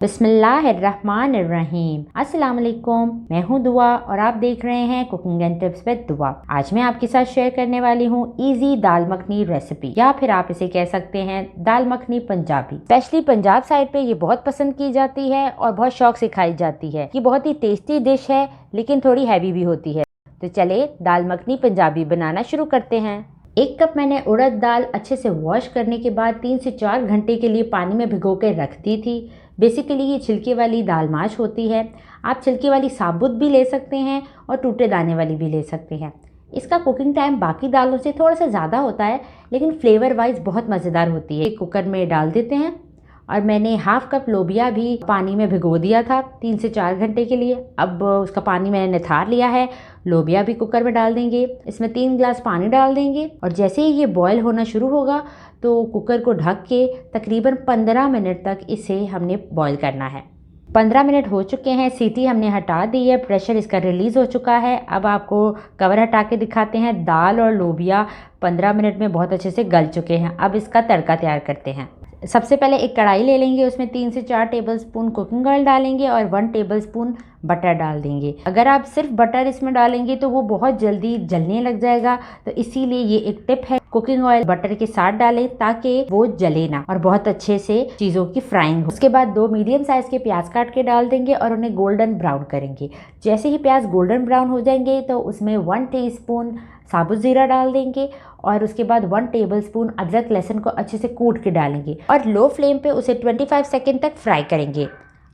बिस्मिल्लाहिर्रहमानिर्रहीम। अस्सलाम वालेकुम, मैं हूं दुआ और आप देख रहे हैं कुकिंग एंड टिप्स विद दुआ। आज मैं आपके साथ शेयर करने वाली हूं इजी दाल मखनी रेसिपी, या फिर आप इसे कह सकते हैं दाल मखनी पंजाबी। स्पेशली पंजाब साइड पे ये बहुत पसंद की जाती है और बहुत शौक से खाई जाती है। ये बहुत ही टेस्टी डिश है लेकिन थोड़ी हैवी भी होती है। तो चले दाल मखनी पंजाबी बनाना शुरू करते हैं। 1 कप मैंने उड़द दाल अच्छे से वॉश करने के बाद 3 से 4 घंटे के लिए पानी में भिगो के रख दी थी। बेसिकली ये छिलके वाली दाल माश होती है। आप छिलके वाली साबुत भी ले सकते हैं और टूटे दाने वाली भी ले सकते हैं। इसका कुकिंग टाइम बाकी दालों से थोड़ा सा ज़्यादा होता है लेकिन फ्लेवर वाइज बहुत मज़ेदार होती है। एक कुकर में डाल देते हैं और मैंने 1/2 कप लोबिया भी पानी में भिगो दिया था 3 से 4 घंटे के लिए। अब उसका पानी मैंने निथार लिया है। लोबिया भी कुकर में डाल देंगे। इसमें 3 गिलास पानी डाल देंगे और जैसे ही ये बॉयल होना शुरू होगा तो कुकर को ढक के तकरीबन 15 मिनट तक इसे हमने बॉयल करना है। 15 मिनट हो चुके हैं, सीटी हमने हटा दी है, प्रेशर इसका रिलीज़ हो चुका है। अब आपको कवर हटा के दिखाते हैं। दाल और लोबिया 15 मिनट में बहुत अच्छे से गल चुके हैं। अब इसका तड़का तैयार करते हैं। सबसे पहले एक कढ़ाई ले लेंगे, उसमें 3 से 4 टेबलस्पून कुकिंग ऑयल डालेंगे और 1 टेबलस्पून बटर डाल देंगे। अगर आप सिर्फ बटर इसमें डालेंगे तो वो बहुत जल्दी जलने लग जाएगा, तो इसीलिए ये एक टिप है, कुकिंग ऑयल बटर के साथ डालें ताकि वो जले ना और बहुत अच्छे से चीज़ों की फ्राइंग हो। उसके बाद 2 मीडियम साइज़ के प्याज काट के डाल देंगे और उन्हें गोल्डन ब्राउन करेंगे। जैसे ही प्याज गोल्डन ब्राउन हो जाएंगे तो उसमें 1 टीस्पून साबुत ज़ीरा डाल देंगे और उसके बाद 1 टेबलस्पून अदरक लहसुन को अच्छे से कूट के डालेंगे और लो फ्लेम पे उसे 25 सेकंड तक फ्राई करेंगे।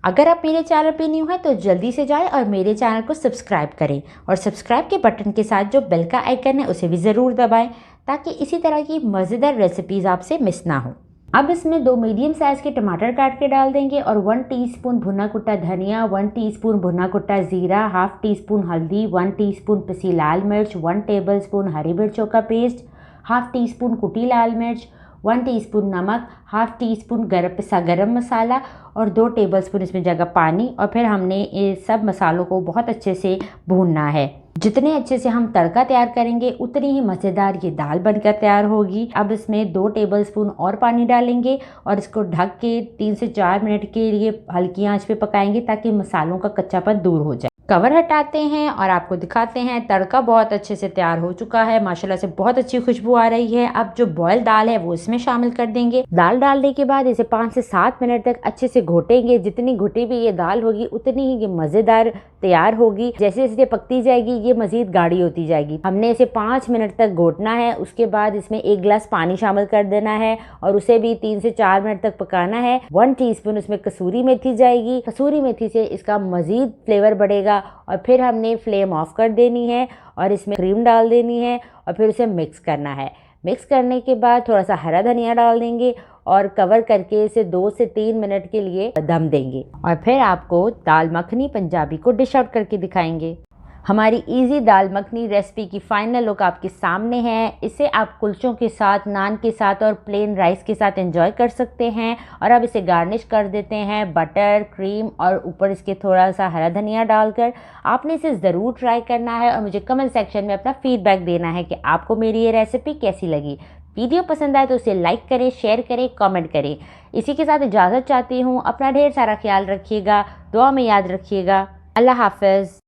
अगर आप मेरे चैनल पे न्यू हैं तो जल्दी से जाएं और मेरे चैनल को सब्सक्राइब करें और सब्सक्राइब के बटन के साथ जो बेल का आइकन है उसे भी ज़रूर दबाएं ताकि इसी तरह की मज़ेदार रेसिपीज़ आपसे मिस ना हो। अब इसमें 2 मीडियम साइज़ के टमाटर काट के डाल देंगे और 1 टीस्पून भुना कुटा धनिया, 1 टीस्पून भुना कुटा ज़ीरा, 1/2 टीस्पून हल्दी, 1 टीस्पून पिसी लाल मिर्च, 1 टेबलस्पून हरी मिर्चों का पेस्ट, 1/2 टीस्पून कुटी लाल मिर्च, 1 टीस्पून नमक, 1/2 टीस्पून पिसा गरम मसाला और 2 टेबलस्पून इसमें जगह पानी। और फिर हमने ये सब मसालों को बहुत अच्छे से भूनना है। जितने अच्छे से हम तड़का तैयार करेंगे उतनी ही मज़ेदार ये दाल बनकर तैयार होगी। अब इसमें 2 टेबलस्पून और पानी डालेंगे और इसको ढक के 3 से 4 मिनट के लिए हल्की आंच पे पकाएंगे ताकि मसालों का कच्चापन दूर हो जाए। कवर हटाते हैं और आपको दिखाते हैं तड़का बहुत अच्छे से तैयार हो चुका है। माशाल्लाह से बहुत अच्छी खुशबू आ रही है। अब जो बॉयल दाल है वो इसमें शामिल कर देंगे। दाल डालने के बाद इसे 5 से 7 मिनट तक अच्छे से घोटेंगे। जितनी घुटी हुई ये दाल होगी उतनी ही ये मज़ेदार तैयार होगी। जैसे जैसे पकती जाएगी ये मज़ीद गाढ़ी होती जाएगी। हमने इसे 5 मिनट तक घोटना है। उसके बाद इसमें 1 गिलास पानी शामिल कर देना है और उसे भी 3 से 4 मिनट तक पकाना है। 1 टीस्पून उसमें कसूरी मेथी जाएगी। कसूरी मेथी से इसका मज़ीद फ्लेवर बढ़ेगा। और फिर हमने फ्लेम ऑफ कर देनी है और इसमें क्रीम डाल देनी है और फिर उसे मिक्स करना है। मिक्स करने के बाद थोड़ा सा हरा धनिया डाल देंगे और कवर करके इसे 2 से 3 मिनट के लिए दम देंगे और फिर आपको दाल मखनी पंजाबी को डिश आउट करके दिखाएंगे। हमारी इजी दाल मखनी रेसिपी की फाइनल लुक आपके सामने है। इसे आप कुलचों के साथ, नान के साथ और प्लेन राइस के साथ एंजॉय कर सकते हैं। और अब इसे गार्निश कर देते हैं बटर, क्रीम और ऊपर इसके थोड़ा सा हरा धनिया डालकर। आपने इसे ज़रूर ट्राई करना है और मुझे कमेंट सेक्शन में अपना फीडबैक देना है कि आपको मेरी ये रेसिपी कैसी लगी। वीडियो पसंद आए तो उसे लाइक करें, शेयर करें, कमेंट करें। इसी के साथ इजाज़त चाहती हूँ। अपना ढेर सारा ख्याल रखिएगा, दुआ में याद रखिएगा। अल्लाह हाफ़िज़।